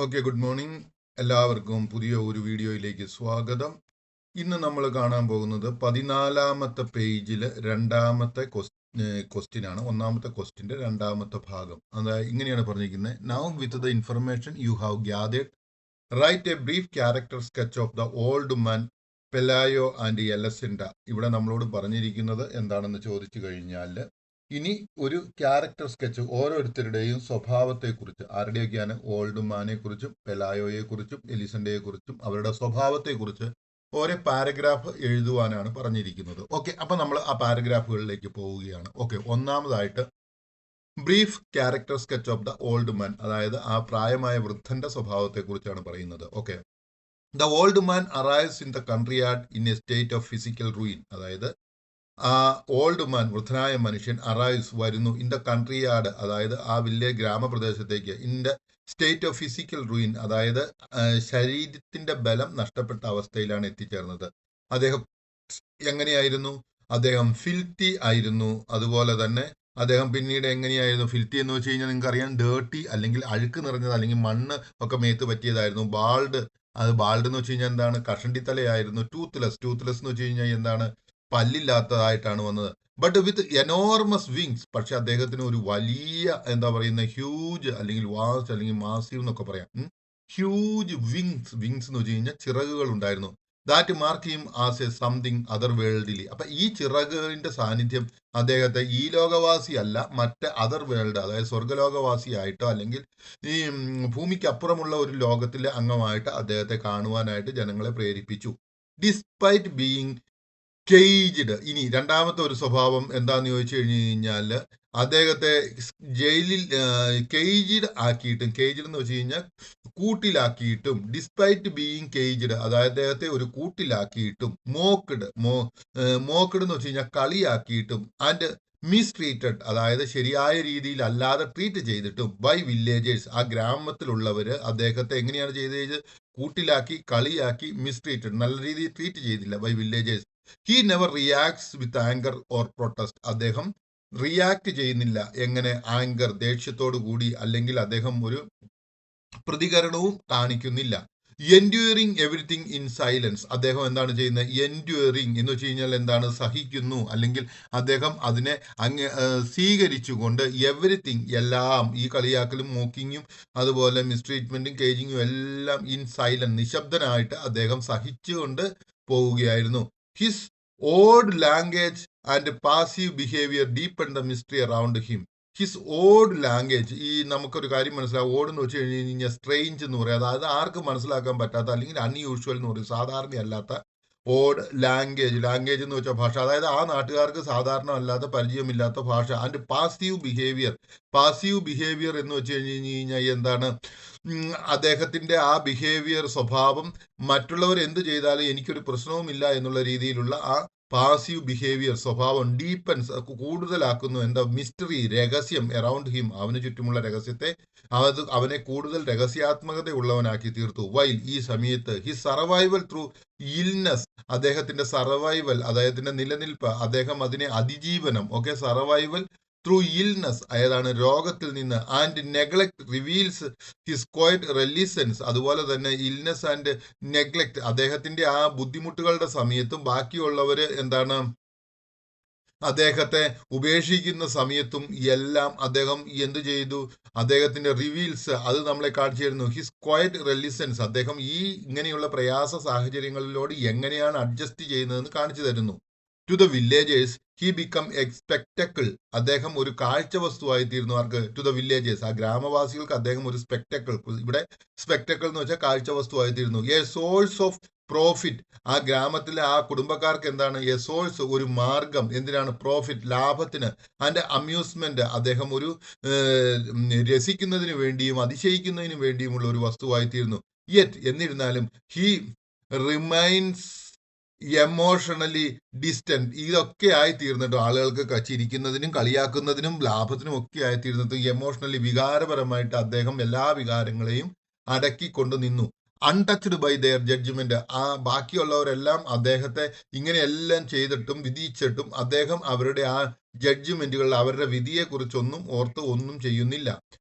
Okay, good morning. എല്ലാവർക്കും പുതിയ ഒരു വീഡിയോയിലേക്ക് സ്വാഗതം. ഇന്ന് നമ്മൾ കാണാൻ പോകുന്നത് 14-ാമത്തെ പേജിൽ രണ്ടാമത്തെ ക്വസ്റ്റ്യൻ ആണ്. ഒന്നാമത്തെ ക്വസ്റ്റ്യൻ്റെ രണ്ടാമത്തെ ഭാഗം. അതായത് ഇങ്ങനെയാണ് പറഞ്ഞിരിക്കുന്നത്. Now with the information you have gathered write a brief character sketch of the old man Pelayo and Elisenda. ഇവിടെ നമ്മളോട് പറഞ്ഞിരിക്കുന്നത് എന്താണെന്ന് ചോദിച്ചു കഴിഞ്ഞാൽ, ഇനി ഒരു ക്യാരക്ടർ സ്കെച്ച് ഓരോരുത്തരുടെയും സ്വഭാവത്തെക്കുറിച്ച്, ആരുടെയൊക്കെയാണ്, ഓൾഡ് മാനെ കുറിച്ചും പെലായോയെ കുറിച്ചും എലിസണ്ടയെ കുറിച്ചും അവരുടെ സ്വഭാവത്തെക്കുറിച്ച് ഓരോ പാരഗ്രാഫ് എഴുതുവാനാണ് പറഞ്ഞിരിക്കുന്നത്. ഓക്കെ, അപ്പൊ നമ്മൾ ആ പാരഗ്രാഫുകളിലേക്ക് പോവുകയാണ്. ഓക്കെ, ഒന്നാമതായിട്ട് brief character sketch of the old മാൻ, അതായത് ആ പ്രായമായ വൃദ്ധന്റെ സ്വഭാവത്തെക്കുറിച്ചാണ് പറയുന്നത്. Okay, the old man arrives in the country yard in A state of physical ruin. അതായത് ആ ഓൾഡ് മാൻ, വൃദ്ധനായ മനുഷ്യൻ, അറൈവ്സ് വരുന്നു ഇൻ ദ കൺട്രി യാർഡ്, അതായത് ആ വില്ലേജ് ഗ്രാമപ്രദേശത്തേക്ക്, in the state of physical ruin, അതായത് ശരീരത്തിന്റെ ബലം നഷ്ടപ്പെട്ട അവസ്ഥയിലാണ് എത്തിച്ചേർന്നത്. അദ്ദേഹം എങ്ങനെയായിരുന്നു? അദ്ദേഹം ഫിൽത്തി ആയിരുന്നു. അതുപോലെ തന്നെ അദ്ദേഹം പിന്നീട് എങ്ങനെയായിരുന്നു? ഫിൽത്തി എന്ന് വെച്ച് കഴിഞ്ഞാൽ നിങ്ങൾക്കറിയാം, ഡേർട്ടി അല്ലെങ്കിൽ അഴുക്ക് നിറഞ്ഞത്, അല്ലെങ്കിൽ മണ്ണ് ഒക്കെ മേത്ത് പറ്റിയതായിരുന്നു. ബാൾഡ്, അത് ബാൾഡ് എന്ന് വെച്ച് കഴിഞ്ഞാൽ എന്താണ്? കഷണ്ടിത്തലയായിരുന്നു. ടൂത്ത്ലെസ് എന്ന് വെച്ച് കഴിഞ്ഞാൽ എന്താണ്? പല്ലില്ലാത്തതായിട്ടാണ് വന്നത്. ബട്ട് വിത്ത് എനോർമസ് വിങ്സ്, പക്ഷെ അദ്ദേഹത്തിന് ഒരു വലിയ, എന്താ പറയുന്ന, ഹ്യൂജ് അല്ലെങ്കിൽ വാസ്റ്റ് അല്ലെങ്കിൽ മാസീവ് എന്നൊക്കെ പറയാം. ഹ്യൂജ് വിങ്സ് എന്ന് വെച്ച് കഴിഞ്ഞാൽ ചിറകുകൾ ഉണ്ടായിരുന്നു. That mark him as a something other worldly. അപ്പൊ ഈ ചിറകുകളിന്റെ സാന്നിധ്യം അദ്ദേഹത്തെ ഈ ലോകവാസി അല്ല, മറ്റ് അതർ വേൾഡ്, അതായത് സ്വർഗലോകവാസിയായിട്ടോ അല്ലെങ്കിൽ ഈ ഭൂമിക്ക് അപ്പുറമുള്ള ഒരു ലോകത്തിലെ അംഗമായിട്ട് അദ്ദേഹത്തെ കാണുവാനായിട്ട് ജനങ്ങളെ പ്രേരിപ്പിച്ചു. Despite being caged. ഇനി രണ്ടാമത്തെ ഒരു സ്വഭാവം എന്താന്ന് ചോദിച്ചു കഴിഞ്ഞു കഴിഞ്ഞാൽ, അദ്ദേഹത്തെ ജയിലിൽ കേജ്ഡ് ആക്കിയിട്ടും, കേജ്ഡ് എന്ന് വെച്ച് കഴിഞ്ഞാൽ കൂട്ടിലാക്കിയിട്ടും, ഡിസ്പൈറ്റ് ബീയിങ് കേജ്ഡ്, അതായത് അദ്ദേഹത്തെ ഒരു കൂട്ടിലാക്കിയിട്ടും, മോക്ക്ഡ് എന്ന് വെച്ച് കഴിഞ്ഞാൽ കളിയാക്കിയിട്ടും, ആൻഡ് മിസ്ട്രീറ്റഡ്, അതായത് ശരിയായ രീതിയിൽ അല്ലാതെ ട്രീറ്റ് ചെയ്തിട്ടും, ബൈ വില്ലേജേഴ്സ്, ആ ഗ്രാമത്തിലുള്ളവര് അദ്ദേഹത്തെ എങ്ങനെയാണ് ചെയ്തത്? കൂട്ടിലാക്കി, കളിയാക്കി, മിസ്ട്രീറ്റഡ്, നല്ല രീതിയിൽ ട്രീറ്റ് ചെയ്തില്ല, by villagers. He never reacts with anger or protest. അദ്ദേഹം റിയാക്ട് ചെയ്യുന്നില്ല. എങ്ങനെ? ആങ്കർ, ദേഷ്യത്തോടു കൂടി, അല്ലെങ്കിൽ അദ്ദേഹം ഒരു പ്രതികരണവും കാണിക്കുന്നില്ല. Enduring everything in silence. അദ്ദേഹം എന്താണ് ചെയ്യുന്നത്? എൻഡ്യൂറിങ് എന്ന് വെച്ച് കഴിഞ്ഞാൽ എന്താണ്? സഹിക്കുന്നു, അല്ലെങ്കിൽ അദ്ദേഹം അതിനെ സ്വീകരിച്ചുകൊണ്ട്, എവറിത്തിങ്, എല്ലാം, ഈ കളിയാക്കലും മോക്കിങ്ങും അതുപോലെ മിസ്ട്രീറ്റ്മെന്റും കേജിങ്ങും എല്ലാം ഇൻ സൈലൻസ്, നിശബ്ദനായിട്ട് അദ്ദേഹം സഹിച്ചുകൊണ്ട് പോവുകയായിരുന്നു. His odd language and passive behaviour deepen the mystery around him. His odd language, ഈ നമുക്കൊരു കാര്യം മനസ്സിലാവും. ഓഡ് എന്ന് വെച്ച് കഴിഞ്ഞ് കഴിഞ്ഞാൽ സ്ട്രേഞ്ച് എന്ന് പറയും, അതായത് ആർക്കും മനസ്സിലാക്കാൻ പറ്റാത്ത, അല്ലെങ്കിൽ അൺയൂഷ്വൽ എന്ന് പറയും, സാധാരണയല്ലാത്ത. ഓഡ് ലാംഗ്വേജ് എന്ന് വെച്ചാൽ ഭാഷ, അതായത് ആ നാട്ടുകാർക്ക് സാധാരണ അല്ലാത്ത, പരിചയമില്ലാത്ത ഭാഷ. ആൻഡ് പാസീവ് ബിഹേവിയർ എന്ന് വെച്ച് കഴിഞ്ഞ് കഴിഞ്ഞാൽ എന്താണ്? അദ്ദേഹത്തിന്റെ ആ ബിഹേവിയർ, സ്വഭാവം, മറ്റുള്ളവർ എന്ത് ചെയ്താലും എനിക്കൊരു പ്രശ്നവുമില്ല എന്നുള്ള രീതിയിലുള്ള ആ പാസീവ് ബിഹേവിയർ, സ്വഭാവം, ഡീപ്പൻസ്, കൂടുതലാക്കുന്നു. എന്താ? മിസ്റ്ററി, രഹസ്യം, അറൌണ്ട് ഹിം, അവന് ചുറ്റുമുള്ള രഹസ്യത്തെ അവനെ കൂടുതൽ രഹസ്യാത്മകത ഉള്ളവനാക്കി തീർത്തു. വൈൽ, ഈ സമയത്ത്, ഹി സർവൈവൽ ത്രൂ ഇൽനെസ്, അദ്ദേഹത്തിന്റെ സർവൈവൽ, അദ്ദേഹത്തിന്റെ നിലനിൽപ്പ്, അദ്ദേഹം അതിനെ അതിജീവനം, ഓക്കെ, സർവൈവൽ ത്രൂ ഇൽനെസ്, ഏതാണ്? രോഗത്തിൽ നിന്ന്. And neglect reveals his quiet resilience, അതുപോലെ തന്നെ ഇൽനെസ് ആൻഡ് നെഗ്ലക്ട്, അദ്ദേഹത്തിന്റെ ആ ബുദ്ധിമുട്ടുകളുടെ സമയത്തും ബാക്കിയുള്ളവര് എന്താണ്? അദ്ദേഹത്തെ ഉപേക്ഷിക്കുന്ന സമയത്തും എല്ലാം അദ്ദേഹം എന്ത് ചെയ്തു? അദ്ദേഹത്തിന്റെ റിവീൽസ്, അത് നമ്മളെ കാണിച്ചു തരുന്നു. ഹിസ് ക്വയറ്റ് റെലിസൻസ്, അദ്ദേഹം ഈ ഇങ്ങനെയുള്ള പ്രയാസ സാഹചര്യങ്ങളിലോട് എങ്ങനെയാണ് അഡ്ജസ്റ്റ് ചെയ്യുന്നതെന്ന് കാണിച്ചു തരുന്നു. To the villagers he become a spectacle, അദ്ദേഹം ഒരു കാഴ്ച വസ്തുവായി തീർന്നു. ആർക്ക്? ടു ദ വില്ലേജേഴ്സ്, ആ ഗ്രാമവാസികൾക്ക് അദ്ദേഹം ഒരു സ്പെക്ടക്കിൾ, ഇവിടെ സ്പെക്ടക്കിൾ എന്ന് വെച്ചാൽ കാഴ്ച വസ്തുവായി തീർന്നു. എ സോഴ്സ് ഓഫ് പ്രോഫിറ്റ്, ആ ഗ്രാമത്തിലെ ആ കുടുംബക്കാർക്ക് എന്താണ്? എ സോഴ്സ്, ഒരു മാർഗം, എന്തിനാണ്? പ്രോഫിറ്റ്, ലാഭത്തിന്. ആൻഡ് അമ്യൂസ്മെന്റ്, അദ്ദേഹം ഒരു രസിക്കുന്നതിന് വേണ്ടിയും അതിശയിക്കുന്നതിന് വേണ്ടിയുമുള്ള ഒരു വസ്തുവായി തീർന്നു. യെറ്റ്, എന്നിരുന്നാലും, ഹി റിമൈൻസ് എമോഷണലി ഡിസ്റ്റന്റ്, ഇതൊക്കെ ആയിത്തീർന്നിട്ടും, ആളുകൾക്ക് ചിരിക്കുന്നതിനും കളിയാക്കുന്നതിനും ലാഭത്തിനും ഒക്കെ ആയിത്തീർന്നിട്ടും, എമോഷണലി, വികാരപരമായിട്ട് അദ്ദേഹം എല്ലാ വികാരങ്ങളെയും അടക്കിക്കൊണ്ട് നിന്നു. അൺടച്ച്ഡ് ബൈ ദെയർ ജഡ്ജ്മെന്റ്, ആ ബാക്കിയുള്ളവരെല്ലാം അദ്ദേഹത്തെ ഇങ്ങനെയെല്ലാം ചെയ്തിട്ടും വിധിച്ചിട്ടും അദ്ദേഹം അവരുടെ ആ ജഡ്ജ്മെന്റുകൾ, അവരുടെ വിധിയെക്കുറിച്ചൊന്നും ഓർത്ത് ഒന്നും ചെയ്യുന്നില്ല.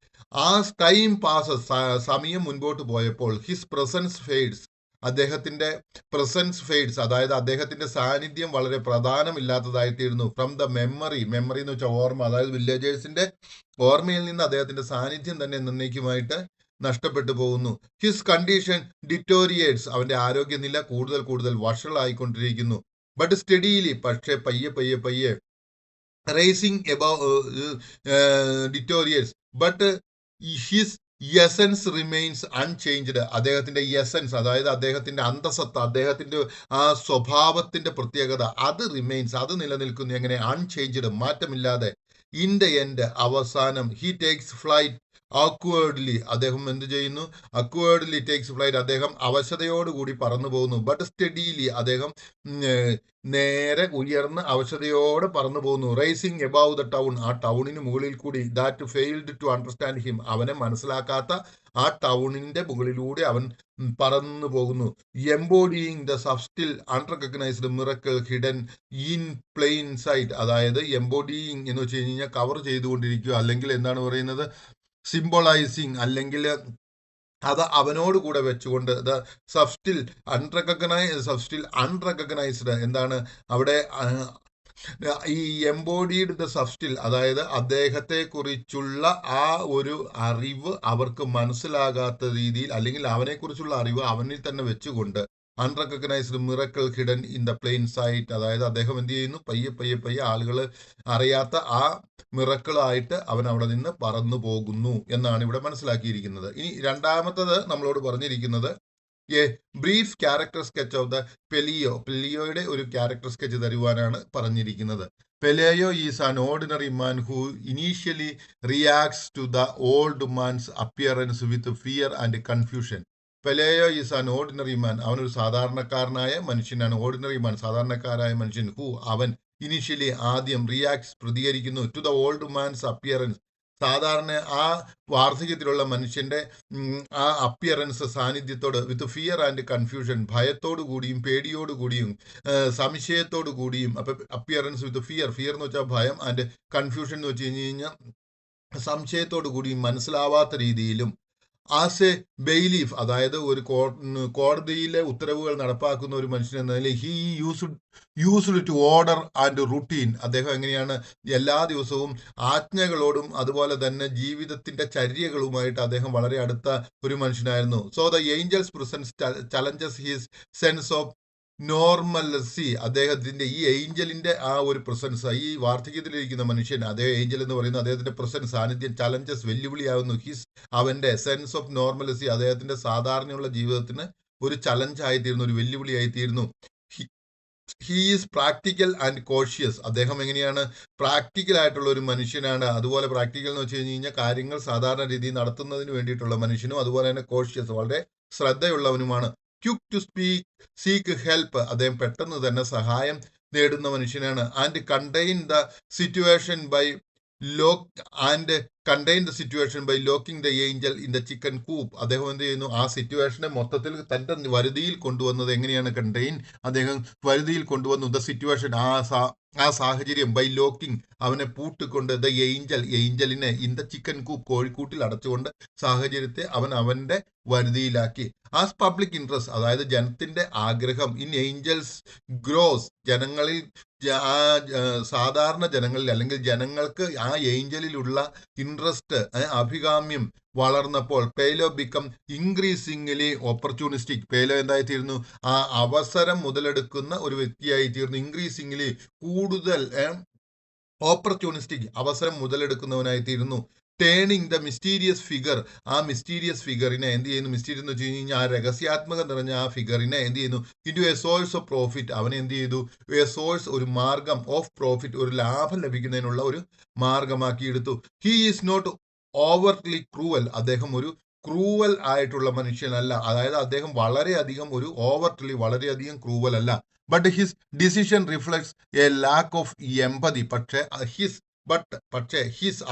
ആസ് ടൈം പാസസ്, സമയം മുൻപോട്ട് പോയപ്പോൾ ഹിസ് പ്രസൻസ് ഫെയ്ഡ്സ്, അദ്ദേഹത്തിന്റെ പ്രസൻസ് ഫെയ്ഡ്സ്, അതായത് അദ്ദേഹത്തിന്റെ സാന്നിധ്യം വളരെ പ്രധാനമില്ലാത്തതായിത്തീരുന്നു. ഫ്രം ദ മെമ്മറി, മെമ്മറി എന്ന് വെച്ചാൽ ഓർമ്മ, അതായത് വില്ലേജേഴ്സിന്റെ ഓർമ്മയിൽ നിന്ന് അദ്ദേഹത്തിന്റെ സാന്നിധ്യം തന്നെ എന്നേക്കുമായിട്ട് നഷ്ടപ്പെട്ടു പോകുന്നു. ഹിസ് കണ്ടീഷൻ ഡിറ്റോറിയേറ്റ്സ്, അവന്റെ ആരോഗ്യനില കൂടുതൽ കൂടുതൽ വഷളായിക്കൊണ്ടിരിക്കുന്നു. ബട്ട് സ്റ്റഡിയിലി, പക്ഷേ പയ്യെ പയ്യെ പയ്യെ racing above deteriorates, but his essence remains unchanged, അദ്ദേഹത്തിന്റെ എസൻസ്, അതായത് അദ്ദേഹത്തിന്റെ അന്തസത്ത, അദ്ദേഹത്തിന്റെ ആ സ്വഭാവത്തിന്റെ പ്രത്യേകത, അത് റിമെയിൻസ്, അത് നിലനിൽക്കുന്നു. എങ്ങനെ? അൺചേഞ്ച്ഡ്, മാറ്റമില്ലാതെ. ഇൻ ദ എൻഡ്, അവസാനം, ഹി ടേക്സ് ഫ്ലൈറ്റ് അക്വേർഡ്ലി, അദ്ദേഹം എന്ത് ചെയ്യുന്നു? അക്വേർഡ്ലി ടേക്സ് ഫ്ലൈറ്റ്, അദ്ദേഹം അവശതയോടുകൂടി പറന്നു പോകുന്നു. ബട്ട് സ്റ്റഡിയിലി, അദ്ദേഹം നേരെ ഉയർന്ന് അവശതയോടെ പറന്നു പോകുന്നു. റൈസിംഗ് എബവ് ദ ടൗൺ, ആ ടൗണിന് മുകളിൽ കൂടി. That failed to understand him, അവനെ മനസ്സിലാക്കാത്ത ആ ടൗണിന്റെ മുകളിലൂടെ അവൻ പറന്നു പോകുന്നു. Embodying the subtle unrecognized miracle hidden in plain sight, അതായത് എംബോഡിയിങ് എന്ന് വെച്ച് കഴിഞ്ഞാൽ കവർ ചെയ്തുകൊണ്ടിരിക്കുക, അല്ലെങ്കിൽ എന്താണ് പറയുന്നത്, സിംബോളൈസിങ്, അല്ലെങ്കിൽ അത് അവനോട് കൂടെ വെച്ചുകൊണ്ട് ദ സബ്സ്റ്റിൽ അൺറെക്കഗ്നൈസ്ഡ്, എന്താണ് അവിടെ ഈ എംബോഡീഡ് ദ സബ്സ്റ്റിൽ, അതായത് അദ്ദേഹത്തെ കുറിച്ചുള്ള ആ ഒരു അറിവ് അവർക്ക് മനസ്സിലാകാത്ത രീതിയിൽ, അല്ലെങ്കിൽ അവനെക്കുറിച്ചുള്ള അറിവ് അവനിൽ തന്നെ വെച്ചുകൊണ്ട് unrecognised miracle hidden in the plain sight, അതായത് അദ്ദേഹം എന്ത് ചെയ്യുന്നു? പയ്യെ പയ്യെ പയ്യെ ആളുകൾ അറിയാത്ത ആ മിറക്കിളായിട്ട് അവൻ അവിടെ നിന്ന് പറന്നു പോകുന്നു എന്നാണ് ഇവിടെ മനസ്സിലാക്കിയിരിക്കുന്നത്. ഇനി രണ്ടാമത്തത് നമ്മളോട് പറഞ്ഞിരിക്കുന്നത് a brief character sketch of the Pelayo, പെലിയോയുടെ ഒരു ക്യാരക്ടർ സ്കെച്ച് തരുവാനാണ് പറഞ്ഞിരിക്കുന്നത്. Pelayo is an ordinary man who initially reacts to the old man's appearance with fear and confusion. Pelayo is an ordinary man, അവനൊരു സാധാരണക്കാരനായ മനുഷ്യനാണ്. Ordinary മാൻ, സാധാരണക്കാരായ മനുഷ്യൻ. Who, അവൻ ഇനീഷ്യലി, ആദ്യം, റിയാക്ട്സ്, പ്രതികരിക്കുന്നു, to the old man's appearance, സാധാരണ ആ വാർദ്ധക്യത്തിലുള്ള മനുഷ്യന്റെ ആ അപ്പിയറൻസ്, സാന്നിധ്യത്തോട്, വിത്ത് ഫിയർ ആൻഡ് കൺഫ്യൂഷൻ, ഭയത്തോടു കൂടിയും പേടിയോടു കൂടിയും സംശയത്തോടു കൂടിയും. അപ്പൊ അപ്പിയറൻസ് വിത്ത് ഫിയർ, ഫിയർ എന്ന് വെച്ചാൽ ഭയം, ആൻഡ് കൺഫ്യൂഷൻ എന്ന് വെച്ച് കഴിഞ്ഞാൽ സംശയത്തോടു കൂടിയും മനസ്സിലാവാത്ത രീതിയിലും. ആസ് എ ബെയിലീഫ്, അതായത് ഒരു കോടതിയിലെ ഉത്തരവുകൾ നടപ്പാക്കുന്ന ഒരു മനുഷ്യൻ എന്ന നിലയിൽ, he used to order and routine, അദ്ദേഹം എങ്ങനെയാണ്? എല്ലാ ദിവസവും ആജ്ഞകളോടും അതുപോലെ തന്നെ ജീവിതത്തിന്റെ ചര്യകളുമായിട്ട് അദ്ദേഹം വളരെ അടുത്ത ഒരു മനുഷ്യനായിരുന്നു. So the angel's presence challenges his sense of normalcy, അദ്ദേഹത്തിന്റെ ഈ ഏഞ്ചലിന്റെ ആ ഒരു പ്രസൻസ്, ഈ വാർദ്ധക്യത്തിലിരിക്കുന്ന മനുഷ്യൻ, അദ്ദേഹം ഏഞ്ചൽ എന്ന് പറയുന്നത് അദ്ദേഹത്തിന്റെ പ്രസൻസ്, സാന്നിധ്യം, ചലഞ്ചസ്, വെല്ലുവിളിയാകുന്നു. ഹിസ്, അവന്റെ സെൻസ് ഓഫ് നോർമൽസി, അദ്ദേഹത്തിന്റെ സാധാരണയുള്ള ജീവിതത്തിന് ഒരു ചലഞ്ച് ആയിത്തീരുന്നു, ഒരു വെല്ലുവിളി ആയിത്തീരുന്നു. He is practical and cautious, അദ്ദേഹം എങ്ങനെയാണ്? പ്രാക്ടിക്കൽ ആയിട്ടുള്ള ഒരു മനുഷ്യനാണ്. അതുപോലെ പ്രാക്ടിക്കൽ എന്ന് വെച്ച് കഴിഞ്ഞാൽ കാര്യങ്ങൾ സാധാരണ രീതിയിൽ നടത്തുന്നതിന് വേണ്ടിയിട്ടുള്ള മനുഷ്യനും, അതുപോലെ തന്നെ കോഷ്യസ്, വളരെ ശ്രദ്ധയുള്ളവനുമാണ്. ക്വിക്ക് ടു സീക്ക് ഹെൽപ്പ്, അദ്ദേഹം പെട്ടെന്ന് തന്നെ സഹായം നേടുന്ന മനുഷ്യനാണ്. And contain the situation by locking the angel in the chicken coop, അദ്ദേഹം എന്ത് ചെയ്യുന്നു? ആ സിറ്റുവേഷനെ മൊത്തത്തിൽ തന്റെ വരുതിയിൽ കൊണ്ടുവന്നത് എങ്ങനെയാണ്? കണ്ടെയ്ൻ, അദ്ദേഹം വരുതിയിൽ കൊണ്ടുവന്നു. ദ സിറ്റുവേഷൻ, ആ സാഹചര്യം, ബൈ ലോക്കിംഗ്, അവനെ പൂട്ടിക്കൊണ്ട്, ദ ഏഞ്ചലിനെ ഇൻ ദ ചിക്കൻ കൂപ്പ്, കോഴിക്കൂട്ടിൽ അടച്ചുകൊണ്ട് സാഹചര്യത്തെ അവൻ അവന്റെ വരുതിയിലാക്കി. ആസ് പബ്ലിക് ഇൻട്രസ്റ്റ്, അതായത് ജനത്തിന്റെ ആഗ്രഹം, ഇൻ ഏഞ്ചൽസ് ഗ്രോസ്, ജനങ്ങളിൽ, സാധാരണ ജനങ്ങളിൽ, അല്ലെങ്കിൽ ജനങ്ങൾക്ക് ആ ഏഞ്ചലിലുള്ള ഇൻട്രസ്റ്റ്, അഭികാമ്യം വളർന്നപ്പോൾ, പേലോ ബിക്കം ഇൻക്രീസിംഗ്ലി ഓപ്പർച്യൂണിസ്റ്റിക്, പേലോ എന്തായിത്തീരുന്നു? ആ അവസരം മുതലെടുക്കുന്ന ഒരു വ്യക്തിയായി തീർന്നു. ഇൻക്രീസിംഗ്ലി, കൂടുതൽ ഓപ്പർച്യൂണിസ്റ്റിക്, അവസരം മുതലെടുക്കുന്നവനായി തീരുന്നു. ടേണിംഗ് ദ മിസ്റ്റീരിയസ് ഫിഗർ, ആ മിസ്റ്റീരിയസ് ഫിഗറിനെ എന്ത് ചെയ്യുന്നു? മിസ്റ്റീരിയസ് എന്ന് വെച്ച് കഴിഞ്ഞാൽ ആ രഹസ്യാത്മകം നിറഞ്ഞ ആ ഫിഗറിനെ എന്ത് ചെയ്യുന്നു? Into A source of profit, അവനെ എന്ത് ചെയ്തു? എ സോഴ്സ്, ഒരു മാർഗം, ഓഫ് പ്രോഫിറ്റ്, ഒരു ലാഭം ലഭിക്കുന്നതിനുള്ള ഒരു മാർഗമാക്കി എടുത്തു. He is not overly cruel, അദ്ദേഹം ഒരു ക്രൂവൽ ആയിട്ടുള്ള മനുഷ്യനല്ല, അതായത് അദ്ദേഹം വളരെയധികം ഒരു ഓവർലി, വളരെയധികം ക്രൂവൽ അല്ല. But his decision reflects A lack of empathy, പക്ഷേ ഹിസ് പക്ഷേ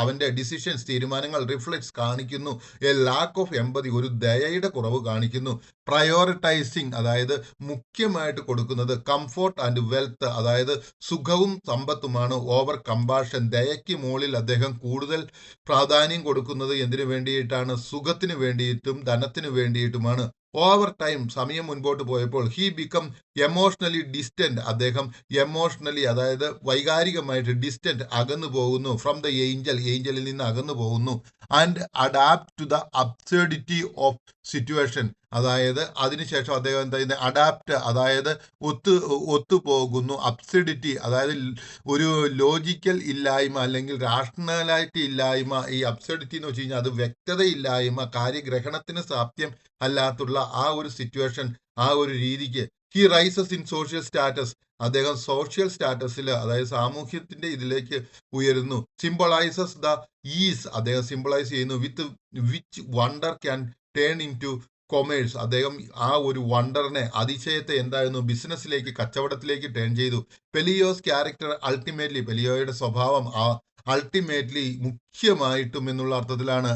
അവന്റെ ഡിസിഷൻസ് തീരുമാനങ്ങൾ റിഫ്ലക്ട്സ് കാണിക്കുന്നു എ ലാക്ക് ഓഫ് എമ്പതി, ഒരു ദയയുടെ കുറവ് കാണിക്കുന്നു. പ്രയോറിറ്റൈസിങ്, അതായത് മുഖ്യമായിട്ട് കൊടുക്കുന്നത് കംഫോർട്ട് ആൻഡ് വെൽത്ത്, അതായത് സുഖവും സമ്പത്തുമാണ്. ഓവർ കമ്പാഷൻ, ദയയ്ക്ക് മുകളിൽ അദ്ദേഹം കൂടുതൽ പ്രാധാന്യം കൊടുക്കുന്നത് എന്തിനു വേണ്ടിയിട്ടാണ്? സുഖത്തിന് വേണ്ടിയിട്ടും ധനത്തിന് വേണ്ടിയിട്ടുമാണ്. ഓവർ ടൈം, സമയം മുൻപോട്ട് പോയപ്പോൾ ഹി ബിക്കം എമോഷണലി ഡിസ്റ്റന്റ്, അദ്ദേഹം എമോഷണലി, അതായത് വൈകാരികമായിട്ട് ഡിസ്റ്റന്റ്, അകന്നു പോകുന്നു. ഫ്രം ദ ഏഞ്ചലിൽ നിന്ന് അകന്നു പോകുന്നു. And adapt to the absurdity of situation, അതായത് അതിനുശേഷം അദ്ദേഹം എന്താ ചെയ്യുന്നത്? അഡാപ്റ്റ്, അതായത് ഒത്തുപോകുന്നു. അബ്സർഡിറ്റി, അതായത് ഒരു ലോജിക്കൽ ഇല്ലായ്മ അല്ലെങ്കിൽ റാഷണാലിറ്റി ഇല്ലായ്മ. ഈ അബ്സർഡിറ്റി എന്ന് വെച്ച് കഴിഞ്ഞാൽ അത് വ്യക്തതയില്ലായ്മ, കാര്യഗ്രഹണത്തിന് സാധ്യം അല്ലാത്തുള്ള ആ ഒരു സിറ്റുവേഷൻ, ആ ഒരു രീതിക്ക്. He rises in social status, അദ്ദേഹം സോഷ്യൽ സ്റ്റാറ്റസിൽ, അതായത് സാമൂഹ്യത്തിന്റെ ഇതിലേക്ക് ഉയരുന്നു. സിംബളൈസസ് ദ ഈസ്, അദ്ദേഹം സിംബളൈസ് ചെയ്യുന്നു. With which wonder can turn in two commerce, അദ്ദേഹം ആ ഒരു വണ്ടറിനെ, അതിശയത്തെ എന്തായിരുന്നു? ബിസിനസ്സിലേക്ക്, കച്ചവടത്തിലേക്ക് ടേൺ ചെയ്തു. പെലിയോസ് ക്യാരക്ടർ അൾട്ടിമേറ്റ്ലി, പെലിയോയുടെ സ്വഭാവം അൾട്ടിമേറ്റ്ലി, മുഖ്യമായിട്ടും എന്നുള്ള അർത്ഥത്തിലാണ്.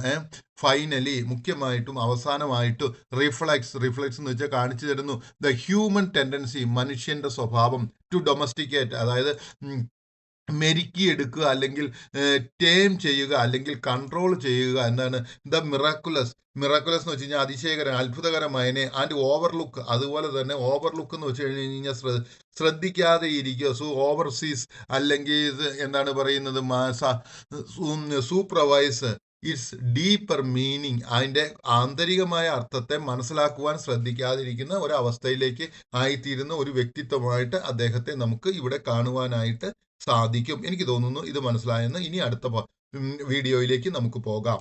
ഫൈനലി, മുഖ്യമായിട്ടും അവസാനമായിട്ട് റിഫ്ലക്സ് എന്ന് വെച്ചാൽ കാണിച്ചു തരുന്നു ദ ഹ്യൂമൻ ടെൻഡൻസി, മനുഷ്യന്റെ സ്വഭാവം. ടു ഡൊമസ്റ്റിക്കേറ്റ്, അതായത് മെരുക്കിയെടുക്കുക, അല്ലെങ്കിൽ ടേം ചെയ്യുക, അല്ലെങ്കിൽ കൺട്രോൾ ചെയ്യുക. എന്താണ്? ദ മിറാക്കുലസ് എന്ന് വെച്ച് കഴിഞ്ഞാൽ അതിശയകരം, അത്ഭുതകരമായനെ. ആൻഡ് ഓവർലുക്ക്, അതുപോലെ തന്നെ ഓവർലുക്ക് എന്ന് വെച്ച് കഴിഞ്ഞാൽ ശ്രദ്ധിക്കാതെ ഇരിക്കുക. ഓവർസീസ്, അല്ലെങ്കിൽ എന്താണ് പറയുന്നത്? സൂപ്പർവൈസ് ഇറ്റ്സ് ഡീപ്പർ മീനിങ്, അതിൻ്റെ ആന്തരികമായ അർത്ഥത്തെ മനസ്സിലാക്കുവാൻ ശ്രദ്ധിക്കാതിരിക്കുന്ന ഒരവസ്ഥയിലേക്ക് ആയിത്തീരുന്ന ഒരു വ്യക്തിത്വമായിട്ട് അദ്ദേഹത്തെ നമുക്ക് ഇവിടെ കാണുവാനായിട്ട് സാധിക്കും. എനിക്ക് തോന്നുന്നു ഇത് മനസ്സിലായെന്ന്. ഇനി അടുത്ത വീഡിയോയിലേക്ക് നമുക്ക് പോകാം.